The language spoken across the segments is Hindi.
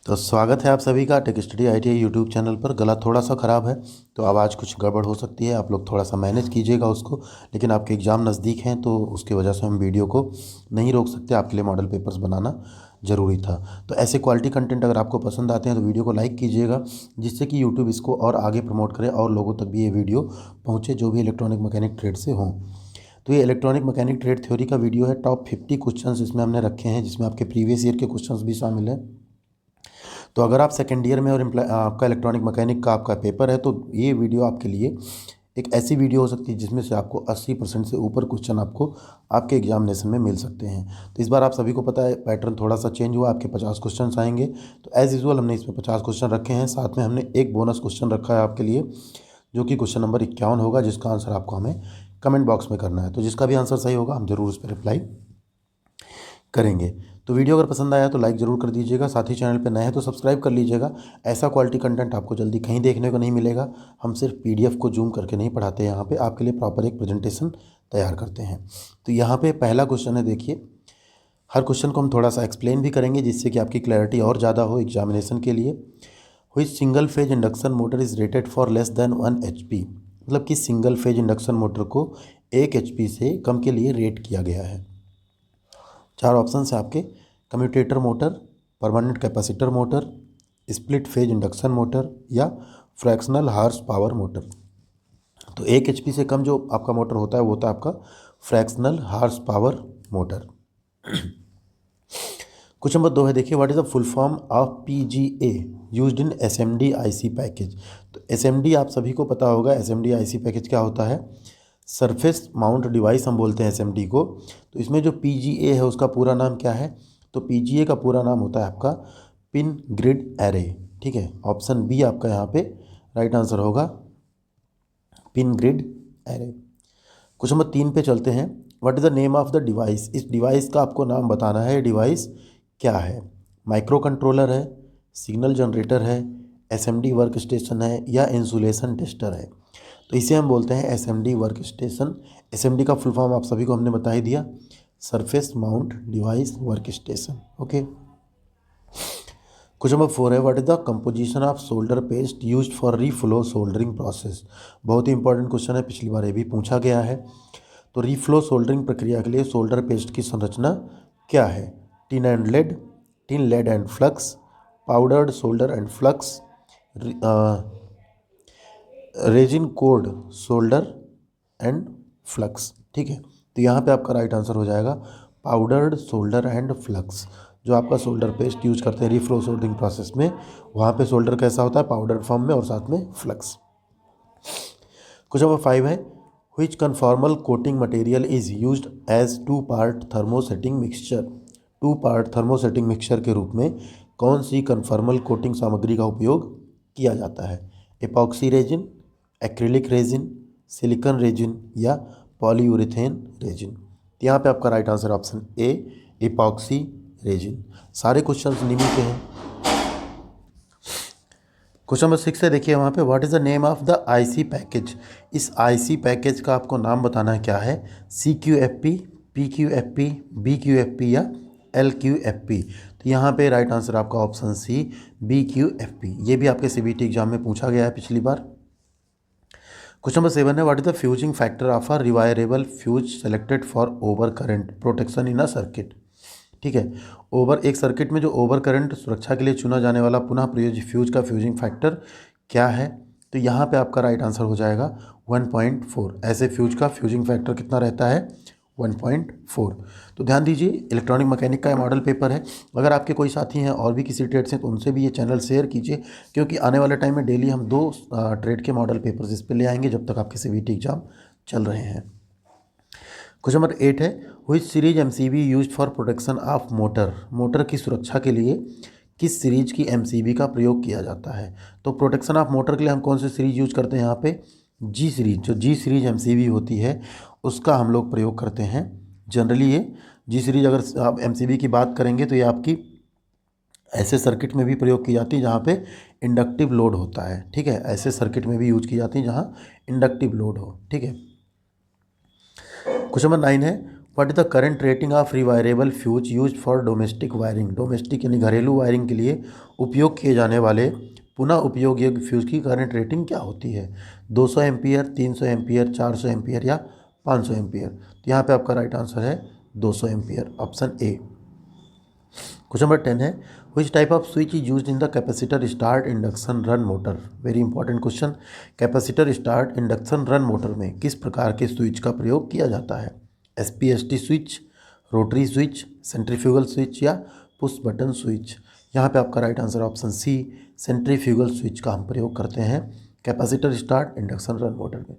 तो स्वागत है आप सभी का tech study ITI YouTube channel पर। गला थोड़ा सा ख़राब है तो आवाज़ कुछ गड़बड़ हो सकती है, आप लोग थोड़ा सा मैनेज कीजिएगा उसको। लेकिन आपके एग्ज़ाम नज़दीक हैं तो उसकी वजह से हम वीडियो को नहीं रोक सकते, आपके लिए मॉडल पेपर्स बनाना ज़रूरी था। तो ऐसे क्वालिटी कंटेंट अगर आपको पसंद आते हैं तो वीडियो को लाइक कीजिएगा, जिससे कि यूट्यूब इसको और आगे प्रमोट करे और लोगों तक भी ये वीडियो पहुँचे जो भी इलेक्ट्रॉनिक मैकेनिक ट्रेड से हों। तो ये इलेक्ट्रॉनिक मैकेनिक ट्रेड थ्योरी का वीडियो है। टॉप 50 क्वेश्चंस इसमें हमने रखे हैं, जिसमें आपके प्रीवियस ईयर के क्वेश्चंस भी शामिल हैं। तो अगर आप सेकेंड ईयर में और आपका इलेक्ट्रॉनिक मैकेनिक का आपका पेपर है तो ये वीडियो आपके लिए एक ऐसी वीडियो हो सकती है जिसमें से आपको 80% से ऊपर क्वेश्चन आपको आपके एग्जामिनेशन में मिल सकते हैं। तो इस बार आप सभी को पता है पैटर्न थोड़ा सा चेंज हुआ, आपके 50 क्वेश्चन आएंगे। तो एज़ यूजुअल हमने इसमें 50 क्वेश्चन रखे हैं, साथ में हमने एक बोनस क्वेश्चन रखा है आपके लिए, जो कि क्वेश्चन नंबर 51 होगा, जिसका आंसर आपको हमें कमेंट बॉक्स में करना है। तो जिसका भी आंसर सही होगा हम ज़रूर उस पर रिप्लाई करेंगे। तो वीडियो अगर पसंद आया तो लाइक ज़रूर कर दीजिएगा, साथ ही चैनल पर नए हैं तो सब्सक्राइब कर लीजिएगा। ऐसा क्वालिटी कंटेंट आपको जल्दी कहीं देखने को नहीं मिलेगा। हम सिर्फ PDF को जूम करके नहीं पढ़ाते हैं, यहाँ पे आपके लिए प्रॉपर एक प्रेजेंटेशन तैयार करते हैं। तो यहाँ पे पहला क्वेश्चन है, देखिए हर क्वेश्चन को हम थोड़ा सा एक्सप्लेन भी करेंगे जिससे कि आपकी क्लैरिटी और ज़्यादा हो एग्जामिनेशन के लिए। Which single phase induction motor is rated for less than 1 HP, मतलब कि सिंगल फेज इंडक्शन मोटर को 1 HP से कम के लिए रेट किया गया है। चार ऑप्शन है आपके, commutator motor, permanent capacitor motor, split phase induction motor या फ्रैक्शनल हार्स पावर मोटर। तो 1 HP से कम जो आपका मोटर होता है वो होता है आपका fractional horse power motor. Question number 2 है, देखिए what is the full form of PGA used in SMD IC package. तो SMD आप सभी को पता होगा, SMD IC पैकेज क्या होता है, सरफेस माउंट डिवाइस हम बोलते हैं SMD को। तो इसमें जो PGA है उसका पूरा नाम क्या है, तो PGA का पूरा नाम होता है आपका पिन ग्रिड एरे। ठीक है, ऑप्शन बी आपका यहाँ पे राइट आंसर होगा, pin grid array. Question number 3 पे चलते हैं, what is the name of the device. इस डिवाइस का आपको नाम बताना है, डिवाइस क्या है, माइक्रो कंट्रोलर है, सिग्नल जनरेटर है, SMD वर्क स्टेशन है या इंसुलेशन टेस्टर है। तो इसे हम बोलते हैं SMD वर्क स्टेशन। SMD का फुल फॉर्म आप सभी को हमने बता ही दिया, surface mount device work station. Okay, question number 4 है, what is the composition of solder paste used for reflow soldering process. बहुत ही इंपॉर्टेंट क्वेश्चन है, पिछली बार ये भी पूछा गया है। तो रीफ्लो सोल्डरिंग प्रक्रिया के लिए सोल्डर पेस्ट की संरचना क्या है, tin and lead, tin lead and flux, powdered solder and flux, resin cored solder and flux. ठीक है, तो यहाँ पे आपका राइट आंसर हो जाएगा पाउडर्ड सोल्डर एंड फ्लक्स। जो आपका सोल्डर पेस्ट यूज करते हैं रीफ्लो सोल्डरिंग प्रोसेस में, वहाँ पे सोल्डर कैसा होता है, पाउडर फॉर्म में और साथ में फ्लक्स। क्वेश्चन नंबर 5 है, which conformal coating material is used as 2 part thermosetting mixture. 2 part thermosetting mixture के रूप में कौन सी कन्फॉर्मल कोटिंग सामग्री का उपयोग किया जाता है, epoxy resin, acrylic resin, silicon resin या पॉलीयूरेथेन रेजिन। तो यहाँ पे आपका right answer option A, epoxy resin. सारे क्वेश्चंस निम्न के हैं। क्वेश्चन नंबर 6 है, देखिए वहाँ पे what is the name of the IC package. इस IC पैकेज का आपको नाम बताना है क्या है, CQFP, PQFP, BQFP या LQFP। तो यहाँ पे राइट आंसर आपका ऑप्शन सी, BQFP। ये भी आपके CBT एग्जाम में पूछा गया है पिछली बार। क्वेश्चन नंबर 7 है, what is the fusing factor of a rewirable fuse selected for over current protection in a circuit. ठीक है, एक सर्किट में जो ओवर करंट सुरक्षा के लिए चुना जाने वाला पुनः प्रयोज्य फ्यूज का फ्यूजिंग फैक्टर क्या है, तो यहाँ पे आपका राइट आंसर हो जाएगा 1.4। ऐसे फ्यूज का फ्यूजिंग फैक्टर कितना रहता है, 1.4। तो ध्यान दीजिए, इलेक्ट्रॉनिक मैकेनिक का मॉडल पेपर है। अगर आपके कोई साथी हैं और भी किसी ट्रेड से तो उनसे भी ये चैनल शेयर कीजिए, क्योंकि आने वाले टाइम में डेली हम 2 ट्रेड के मॉडल पेपर्स इस पर ले आएंगे जब तक आपके CBT एग्जाम चल रहे हैं। क्वेश्चन नंबर 8 है, which series MCB used for protection of motor. Motor की सुरक्षा के लिए किस सीरीज की MCB का प्रयोग किया जाता है। तो प्रोटेक्शन ऑफ मोटर के लिए हम कौन सी सीरीज यूज करते हैं, यहाँ पे G सीरीज। जो G सीरीज MCB होती है उसका हम लोग प्रयोग करते हैं जनरली। ये G सीरीज अगर आप MCB की बात करेंगे तो ये आपकी ऐसे सर्किट में भी प्रयोग की जाती है जहाँ पे इंडक्टिव लोड होता है। ठीक है, ऐसे सर्किट में भी यूज की जाती है जहाँ इंडक्टिव लोड हो। ठीक है, क्वेश्चन नंबर 9 है, what is the current rating of rewirable fuse use for domestic wiring. Domestic यानी घरेलू वायरिंग के लिए उपयोग किए जाने वाले पुनः उपयोग योग्य फ्यूज की करंट रेटिंग क्या होती है? 200 एम्पियर, 300 एम्पियर, 400 एम्पियर या 500 एम्पियर। तो यहाँ पे आपका राइट आंसर है 200 ampere, option A. Question number 10 है, which type off switch is use in the capacitor start induction run motor. Very important question. Capacitor start induction run motor में किस प्रकार के स्विच का प्रयोग किया जाता है? SPST switch, rotary switch, centrifugal switch या पुश बटन स्विच। यहाँ पे आपका right answer option C, centrifugal switch का हम प्रयोग करते हैं capacitor start induction run motor में।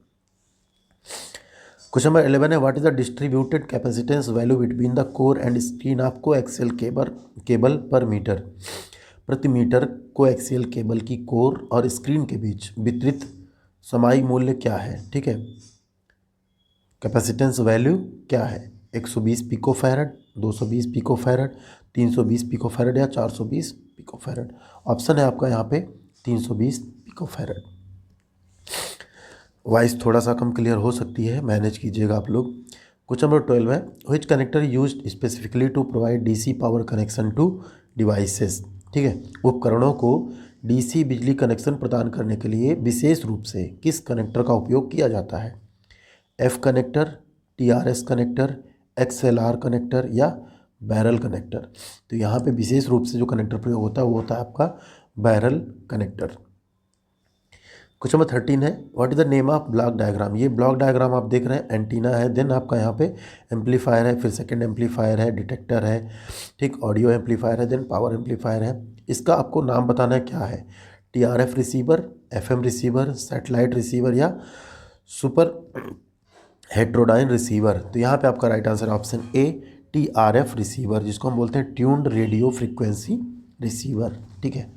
क्वेश्चन नंबर 11 है, what is the distributed capacitance value between the core and screen of coaxial cable per metre. प्रति मीटर कोएक्सियल केबल की कोर और स्क्रीन के बीच वितरित समाई मूल्य क्या है? ठीक है, कैपेसिटेंस वैल्यू क्या है? 120 पिकोफैरड, 220 पिकोफैरड, 320 पिकोफैरड या 420 पिकोफैरड। ऑप्शन है आपका यहाँ पे 320 पिकोफैरड। वॉइस थोड़ा सा कम क्लियर हो सकती है, मैनेज कीजिएगा आप लोग। क्वेश्चन नंबर 12 है, which connector used specifically to provide DC power connection to devices. ठीक है, उपकरणों को डीसी बिजली कनेक्शन प्रदान करने के लिए विशेष रूप से किस कनेक्टर का उपयोग किया जाता है? F connector, TRS connector, XLR connector या बैरल कनेक्टर। तो यहाँ पे विशेष रूप से जो कनेक्टर प्रयोग होता है वो होता है आपका बैरल कनेक्टर। क्वेश्चन नंबर 13 है, what is the name of block diagram. ये ब्लॉक डायग्राम आप देख रहे हैं, एंटीना है, देन आपका यहाँ पे एम्पलीफायर है, फिर सेकंड एम्पलीफायर है, डिटेक्टर है, ठीक, ऑडियो एम्पलीफायर है, देन पावर एम्पलीफायर है। इसका आपको नाम बताना है क्या है? TRF receiver, FM receiver, satellite receiver या सुपर हेट्रोडाइन रिसीवर। तो यहाँ पे आपका right answer option A, TRF receiver, जिसको हम बोलते हैं ट्यून्ड रेडियो फ्रीक्वेंसी रिसीवर। ठीक है।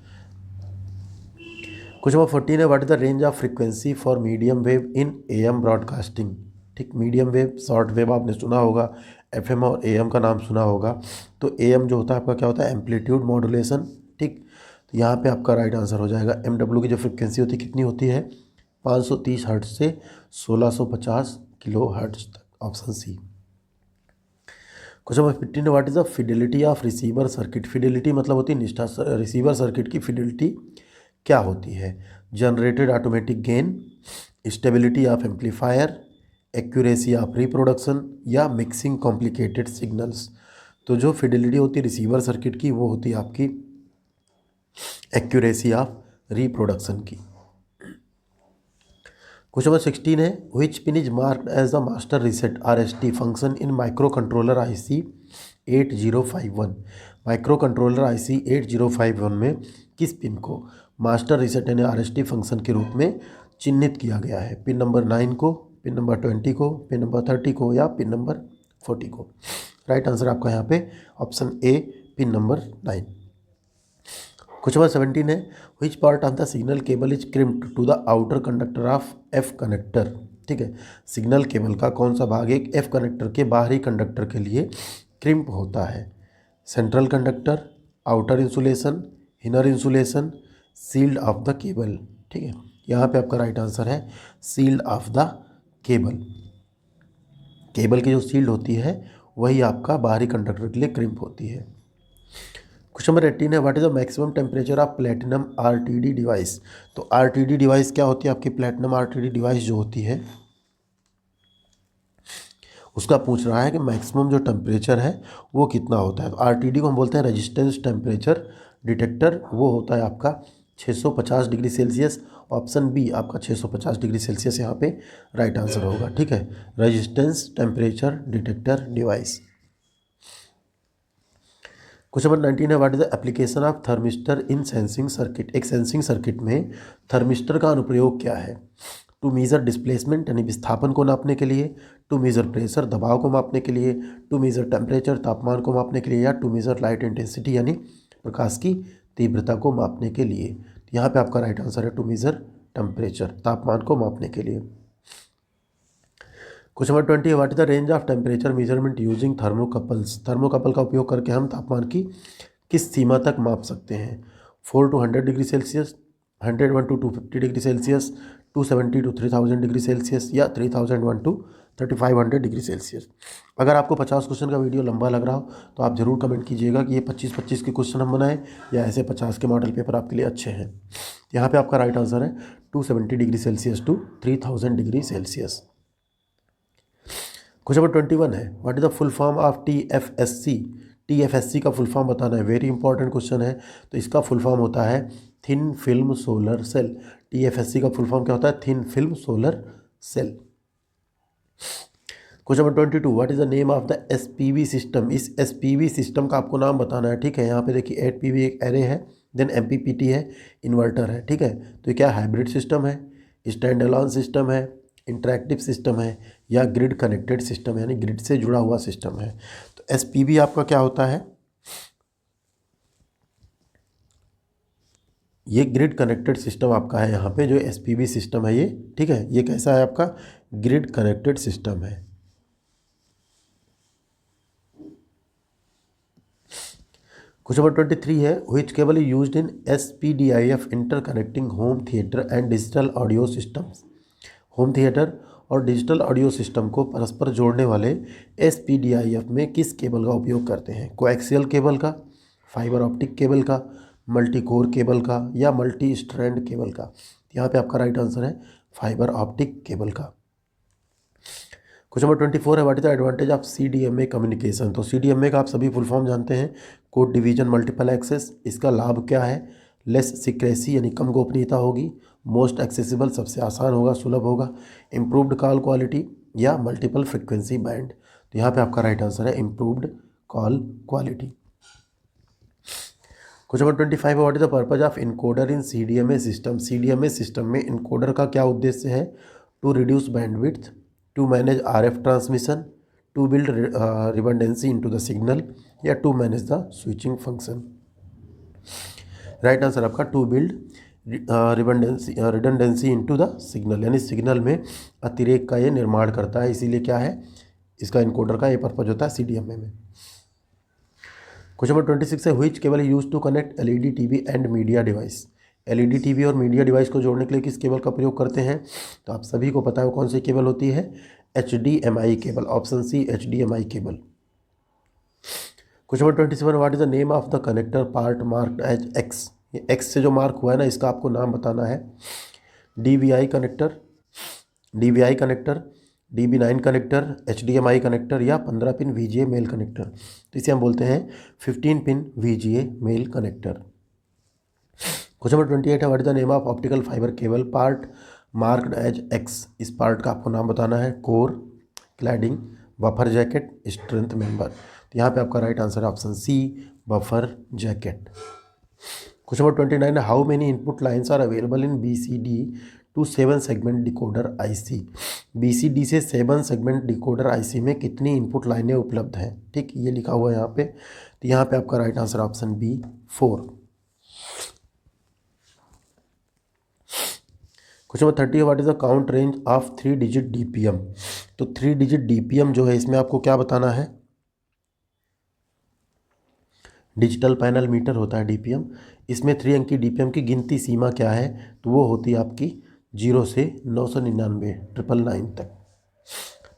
क्वेश्चन नंबर 14 है, what is the range of frequency for medium wave in AM broadcasting. ठीक, मीडियम वेव, शॉर्ट वेव आपने सुना होगा, FM और AM का नाम सुना होगा। तो AM जो होता है आपका क्या होता है? Amplitude modulation. ठीक, तो यहाँ पे आपका राइट आंसर हो जाएगा MW की जो फ्रिक्वेंसी होती है कितनी होती है? 530 हर्ट्ज से 1650 किलो हर्ट्ज तक, ऑप्शन सी। क्वेश्चन नंबर 15 है, what is the Fidelity of receiver circuit. Fidelity मतलब होती है निष्ठा। रिसीवर सर्किट की फिडेलिटी क्या होती है? Generated automatic gain, stability of amplifier, accuracy of reproduction या मिक्सिंग कॉम्प्लिकेटेड सिग्नल्स। तो जो फिडेलिटी होती है रिसीवर सर्किट की वो होती है आपकी एक्यूरेसी ऑफ रिप्रोडक्शन की। क्वेश्चन नंबर 16 है, which pin is marked as the master reset RST function in micro controller IC 8051। Micro controller IC 8051 में किस पिन को मास्टर रीसेट यानी RST फंक्शन के रूप में चिन्हित किया गया है? पिन नंबर 9 को, पिन नंबर 20 को, पिन नंबर 30 को या पिन नंबर 40 को। राइट आंसर आपका यहाँ पे option A, pin number 9। Question number 17 है, which part of the signal cable is crimped to the outer conductor of F connector. ठीक है, सिग्नल केबल का कौन सा भाग एक F कनेक्टर के बाहरी कंडक्टर के लिए क्रिम्प होता है? Central conductor, outer insulation, inner insulation, sealed off the cable. ठीक है, यहाँ पे आपका राइट आंसर है sealed off the cable. Cable की जो सील्ड होती है वही आपका बाहरी कंडक्टर के लिए क्रिम्प होती है। क्वेश्चन नंबर 18 है, what is the maximum temperature of platinum RTD device. तो RTD डिवाइस क्या होती है आपकी? प्लेटिनम RTD डिवाइस जो होती है उसका पूछ रहा है कि मैक्सिमम जो टेम्परेचर है वो कितना होता है। तो RTD को हम बोलते हैं रेजिस्टेंस टेम्परेचर डिटेक्टर। वो होता है आपका 650 डिग्री सेल्सियस। ऑप्शन बी आपका 650 डिग्री सेल्सियस यहाँ पे राइट आंसर होगा। ठीक है, resistance temperature detector device. Question number 19 है, what is the application of thermistor in sensing circuit. एक सेंसिंग सर्किट में थर्मिस्टर का अनुप्रयोग क्या है? टू मेजर डिस्प्लेसमेंट यानी विस्थापन को नापने के लिए, टू मेजर प्रेशर दबाव को मापने के लिए, टू मेजर टेम्परेचर तापमान को मापने के लिए या टू मेजर लाइट इंटेंसिटी यानी प्रकाश की तीव्रता को मापने के लिए। तो यहाँ पे आपका राइट आंसर है टू मेजर टेम्परेचर, तापमान को मापने के लिए। क्वेश्चन नंबर 20 है, what is the range of temperature measurement using thermocouples. Thermocouple का उपयोग करके हम तापमान की किस सीमा तक माप सकते हैं? 4 to 100 degree Celsius, 101 to 250 degree Celsius, 270 to 3000 degree Celsius या 3001 to 3500 डिग्री सेल्सियस। अगर आपको 50 क्वेश्चन का वीडियो लंबा लग रहा हो तो आप ज़रूर कमेंट कीजिएगा कि ये 25-25 के क्वेश्चन हम बनाएं या ऐसे 50 के मॉडल पेपर आपके लिए अच्छे हैं। यहाँ पे आपका राइट आंसर है 270 degree Celsius to 3000 degree Celsius. Question number 21 है, what is the full form of TFSC। TFSC का फुल फॉर्म बताना है, वेरी इंपॉर्टेंट क्वेश्चन है। तो इसका फुल फॉर्म होता है thin film solar cell. TFSC का फुल फॉर्म क्या होता है? Thin film solar cell. Question number 22, what is the name of the SPV system. इस SPV सिस्टम का आपको नाम बताना है, ठीक है। यहाँ पे देखिए 8PV एक एरे है, देन MPPT है, इन्वर्टर है, ठीक है। तो ये क्या हाइब्रिड सिस्टम है, स्टैंड अलोन सिस्टम है, इंटरैक्टिव सिस्टम है या ग्रिड कनेक्टेड सिस्टम है, यानी ग्रिड से जुड़ा हुआ सिस्टम है। तो SPV आपका क्या होता है? ये ग्रिड कनेक्टेड सिस्टम आपका है। यहाँ पे जो SPV सिस्टम है ये, ठीक है, ये कैसा है आपका? ग्रिड कनेक्टेड सिस्टम है। क्वेश्चन नंबर 23 है, which cable is used in SPDIF interconnecting home theatre and digital audio systems. Home theatre और डिजिटल ऑडियो सिस्टम को परस्पर जोड़ने वाले SPDIF में किस केबल का उपयोग करते हैं? कोएक्सियल केबल का, फाइबर ऑप्टिक केबल का, मल्टी कोर केबल का या मल्टी स्ट्रैंड केबल का? यहाँ पे आपका राइट आंसर है फाइबर ऑप्टिक केबल का। क्वेश्चन नंबर 24 है, what is the advantage of CDMA communication. तो CDMA का आप सभी फुल फॉर्म जानते हैं, कोड डिवीजन मल्टीपल एक्सेस। इसका लाभ क्या है? लेस सिक्रेसी यानी कम गोपनीयता होगी, मोस्ट एक्सेसिबल सबसे आसान होगा, सुलभ होगा, इम्प्रूव्ड कॉल क्वालिटी या मल्टीपल फ्रिक्वेंसी बैंड। तो यहाँ पे आपका राइट आंसर है improved call quality. Question number 25 है, what is the purpose of encoder in CDMA system. CDMA system में इनकोडर का क्या उद्देश्य है? To reduce bandwidth, to manage RF transmission, to build redundancy into the signal या to manage the switching function. Right answer आपका to build redundancy into the signal, यानी सिग्नल में अतिरेक का ये निर्माण करता है, इसीलिए क्या है इसका इनकोडर का ये पर्पज होता है CDMA में। क्वेश्चन नंबर 26 है, which cable use to connect LED TV and media device. LED TV और मीडिया डिवाइस को जोड़ने के लिए किस केबल का प्रयोग करते हैं? तो आप सभी को पता है वो कौन सी केबल होती है? HDMI cable, option C HDMI cable. Question number 27, what is the name of the connector part marked as X। ये X से जो मार्क हुआ है ना, इसका आपको नाम बताना है। DVI connector, DVI connector, DB9 connector, HDMI connector या 15 पिन VGA मेल कनेक्टर। तो इसे हम बोलते हैं 15 pin VGA male connector. Question number 28 है, what is the name of optical fibre cable part marked as X। इस पार्ट का आपको नाम बताना है। Core, cladding, buffer jacket, strength member. तो यहाँ पे आपका राइट आंसर है option C buffer jacket. Question number 29 है, how many input lines are available in BCD to 7 segment decoder IC। BCD से 7 सेगमेंट डिकोडर IC में कितनी इनपुट लाइनें उपलब्ध हैं? ठीक, ये लिखा हुआ है यहाँ पे। तो यहाँ पे आपका right answer option B 4। Question number 30 है, what is the count range of 3 digit DPM। तो 3 डिजिट DPM जो है इसमें आपको क्या बताना है? डिजिटल पैनल मीटर होता है DPM। इसमें 3 अंकी DPM की गिनती सीमा क्या है? तो वो होती है आपकी 0 से 999 999 तक।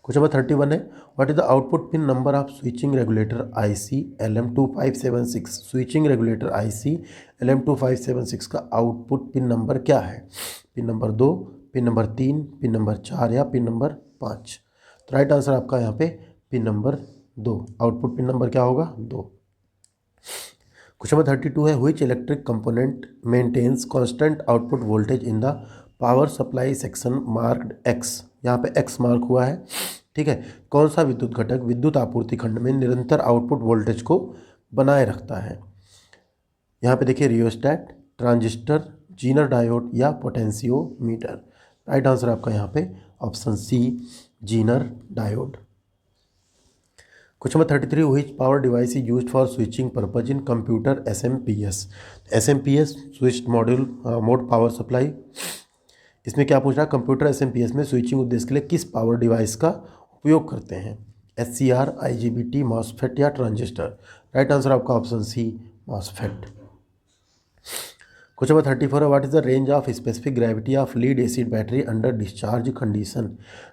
क्वेश्चन नंबर 31 है, what is the output pin number of switching regulator IC LM2576। Switching regulator IC LM2576 का आउटपुट पिन नंबर क्या है? Pin number 2, pin number 3, pin number 4 या पिन नंबर 5। तो राइट आंसर आपका यहाँ पे pin number 2, output pin number क्या होगा? 2। क्वेश्चन नंबर 32 है, which electric component maintains constant output voltage in the power supply section marked X। यहाँ पे X मार्क हुआ है, ठीक है। कौन सा विद्युत घटक विद्युत आपूर्ति खंड में निरंतर आउटपुट वोल्टेज को बनाए रखता है? यहाँ पे देखिए रियोस्टैट, ट्रांजिस्टर, जीनर डायोड या पोटेंशियोमीटर। राइट आंसर आपका यहाँ पे option C zener diode. Question number 33, which power device is used for switching purpose in computer SMPS। SMPS switched module mode power supply. इसमें क्या पूछ रहा है? कंप्यूटर SMPS में स्विचिंग उद्देश्य के लिए किस पावर डिवाइस का उपयोग करते हैं? SCR, IGBT, मॉसफेट या ट्रांजिस्टर। राइट आंसर आपका option C MOSFET. Question number 34 है, what is the range of specific gravity of lead acid battery under discharge condition.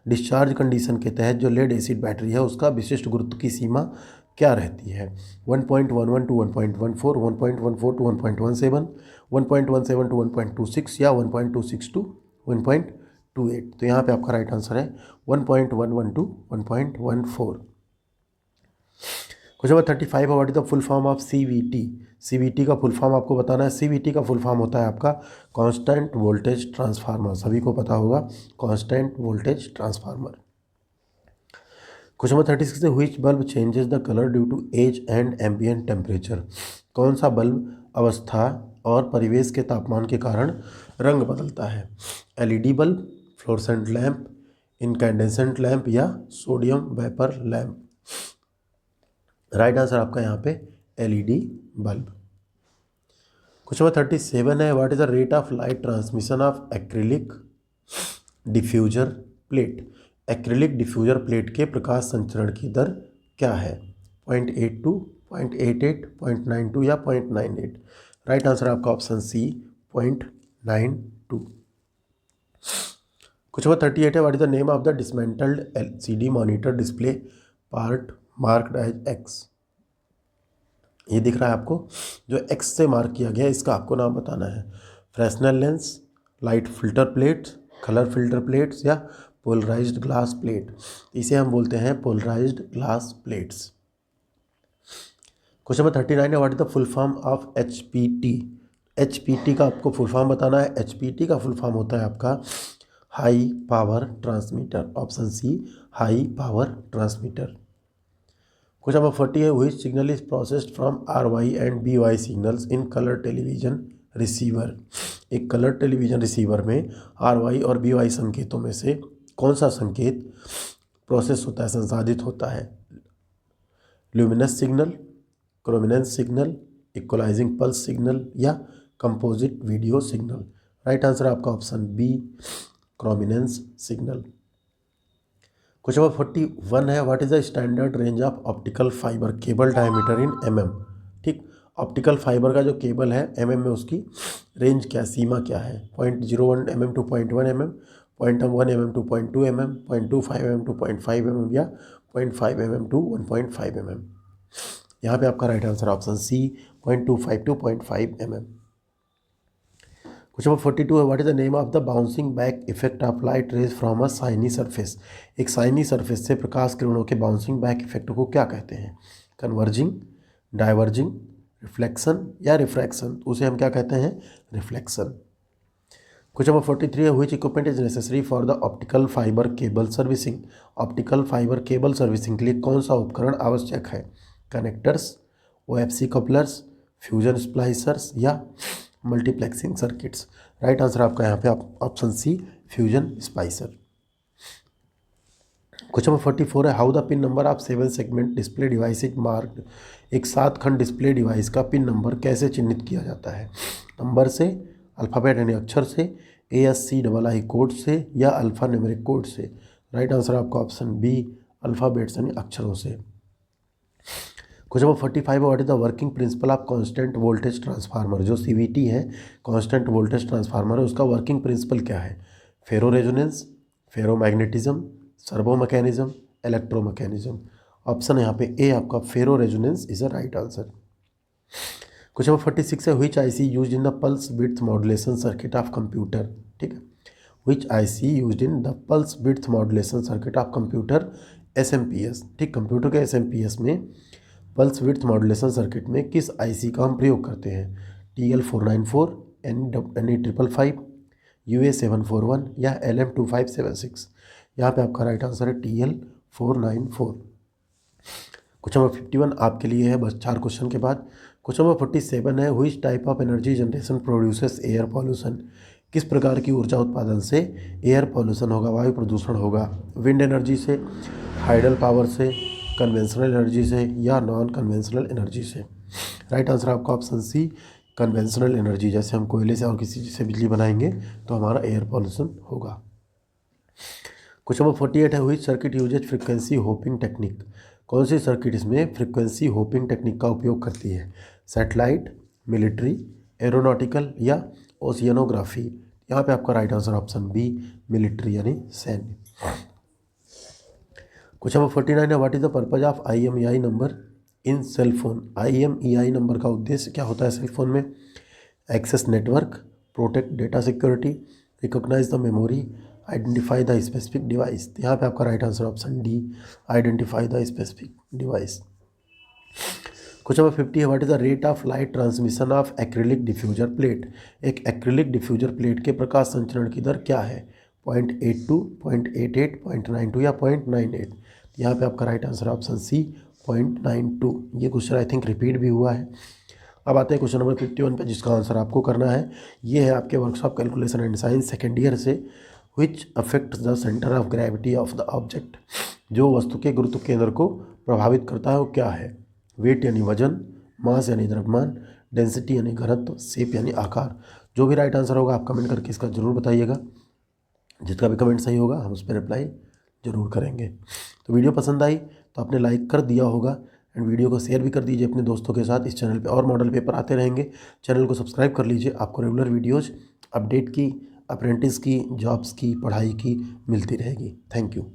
Discharge condition के तहत जो लेड एसिड बैटरी है उसका विशिष्ट गुरुत्व की सीमा क्या रहती है। 1.11 टू 1.14, 1.14 टू 1.17, 1.17 टू 1.26 या 1.26 टू 1.28। तो यहाँ पे आपका राइट आंसर है 1.11 टू 1.14। क्वेश्चन नंबर 35 है, what is the full form of CVT। CVT का फुल फॉर्म आपको बताना है। CVT का फुल फॉर्म होता है आपका कांस्टेंट वोल्टेज ट्रांसफार्मर, सभी को पता होगा constant voltage transformer. Question number 36 है, which bulb changes the colour due to age and ambient temperature. कौन सा बल्ब अवस्था और परिवेश के तापमान के कारण रंग बदलता है। LED bulb, fluorescent lamp, incandescent lamp या sodium vapour lamp. Right answer आपका यहाँ पे LED बल्ब। क्वेश्चन नंबर 37 है, what is the rate of light transmission of acrylic diffuser plate. Acrylic diffuser plate के प्रकाश संचरण की दर क्या है। 0.82, 0.88, 0.92 या 0.98। राइट आंसर आपका ऑप्शन C 0.92। क्वेश्चन नंबर 38 है, what is the name of the dismantled LCD monitor display part marked as X। ये दिख रहा है आपको, जो X से मार्क किया गया है इसका आपको नाम बताना है। Fresnel lens, light filter plates, colour filter plates या पोलराइज्ड ग्लास प्लेट। इसे हम बोलते हैं polarised glass plates. Question number 39 है, what is the full form of HPT। HPT का आपको फुल फॉर्म बताना है। HPT का फुल फॉर्म होता है आपका high power transmitter, option C high power transmitter. Question number 40 है, which signal is processed from RY and BY signals in colour television receiver. एक कलर टेलीविजन रिसीवर में RY और BY संकेतों में से कौन सा संकेत प्रोसेस होता है, संसाधित होता है। Luminous signal, chrominance signal, equalising pulse signal या composite video signal. Right answer आपका option B chrominance signal. Question number 41 है, what is the standard range of optical fibre cable diameter in mm। ठीक, ऑप्टिकल फाइबर का जो केबल है mm में उसकी रेंज क्या, सीमा क्या है। 0.01 mm to 0.1 mm, 0.1 mm to 0.2 mm, 0.25 mm to 0.5 mm या 0.5 mm टू 1.5 mm। यहाँ पे आपका right answer option C 0.25 to 0.5 mm। Question number 42 है, what is the name of the bouncing back effect of light rays from a shiny surface. एक साइनी सरफेस से प्रकाश किरणों के बाउंसिंग बैक इफेक्ट को क्या कहते हैं। कन्वर्जिंग, डाइवर्जिंग, रिफ्लेक्शन या रिफ्रैक्शन। उसे हम क्या कहते हैं, रिफ्लेक्शन। क्वेश्चन नंबर 43 है, which equipment is necessary for the optical fibre cable servicing. Optical fibre cable servicing के लिए कौन सा उपकरण आवश्यक है। कनेक्टर्स, OFC कपलर्स, फ्यूजन स्प्लाइसर्स या मल्टीप्लेक्सिंग सर्किट्स। राइट आंसर आपका यहाँ पे option C fusion Spicer. Question number 44 है, how the pin number of 7 segment display device is marked. एक 7 खंड डिस्प्ले डिवाइस का पिन नंबर कैसे चिन्हित किया जाता है। नंबर से, अल्फ़ाबेट यानी अक्षर से, ASCII कोड से या अल्फ़ा न्यूमेरिक कोड से। राइट आंसर आपका ऑप्शन B अल्फ़ाबेट्स यानी अक्षरों से। Question number 45, what is the working principle of constant voltage transformer. जो CVT है कांस्टेंट वोल्टेज ट्रांसफार्मर है, उसका वर्किंग प्रिंसिपल क्या है। Ferro resonance, ferromagnetism, servo mechanism, electromechanism. Option यहाँ पे A आपका ferro resonance is a right answer. Question number 46 है, which IC used in the pulse width modulation circuit of computer. ठीक है, which IC used in the pulse width modulation circuit of computer SMPS। ठीक, कंप्यूटर के SMPS में पल्स विड्थ मॉड्यूलेशन सर्किट में किस IC का हम प्रयोग करते हैं। TL494, NE555, UA741 या LM2576। यहाँ पे आपका राइट आंसर है TL494। क्वेश्चन नंबर 51 आपके लिए है, बस 4 क्वेश्चन के बाद। क्वेश्चन नंबर 47 है, which type of energy generation produces air pollution. किस प्रकार की ऊर्जा उत्पादन से एयर पॉल्यूशन होगा, वायु प्रदूषण होगा। विंड एनर्जी से, हाइडल पावर से, कन्वेंशनल एनर्जी से या नॉन कन्वेंशनल एनर्जी से। राइट आंसर आपका ऑप्शन C कन्वेंशनल एनर्जी। जैसे हम कोयले से और किसी चीज़ से बिजली बनाएंगे तो हमारा एयर पॉल्यूशन होगा। क्वेश्चन नंबर 48 है, which circuit uses frequency hopping technique. कौन सी सर्किट इसमें फ्रीक्वेंसी होपिंग टेक्निक का उपयोग करती है। सैटेलाइट, मिलिट्री, एरोनॉटिकल या ओशियनोग्राफी। यहाँ पे आपका right answer option B military यानी सैन्य। क्वेश्चन नंबर 49 है, what is the purpose of IMEI number in cell phone. IMEI number का उद्देश्य क्या होता है सेल फोन में? Access network, protect data security, recognise the memory, identify the specific device. यहाँ पे आपका right answer option D identify the specific device. Question number 50 है, what is the rate of light transmission of acrylic diffuser plate. एक एक्रिलिक डिफ्यूजर प्लेट के प्रकाश संचरण की दर क्या है? 0.82, 0.88, 0.92 या 0.98। यहाँ पे आपका राइट आंसर ऑप्शन सी 0.92। ये क्वेश्चन आई थिंक रिपीट भी हुआ है। अब आते हैं क्वेश्चन नंबर 51 पे, जिसका आंसर आपको करना है। ये है आपके workshop calculation and science second year से। Which affects the centre of gravity of the object. जो वस्तु के गुरुत्व केंद्र को प्रभावित करता है वो क्या है? वेट यानी वजन, मास यानी द्रव्यमान, डेंसिटी यानी घनत्व, शेप यानी आकार। जो भी राइट आंसर होगा आप कमेंट करके इसका जरूर बताइएगा। जिसका भी कमेंट सही होगा हम उस पर रिप्लाई जरूर करेंगे। तो वीडियो पसंद आई तो आपने लाइक कर दिया होगा एंड वीडियो को शेयर भी कर दीजिए अपने दोस्तों के साथ। इस चैनल पे और मॉडल पेपर आते रहेंगे, चैनल को सब्सक्राइब कर लीजिए। आपको रेगुलर वीडियोज़ अपडेट की, अप्रेंटिस की, जॉब्स की, पढ़ाई की मिलती रहेगी। Thank you.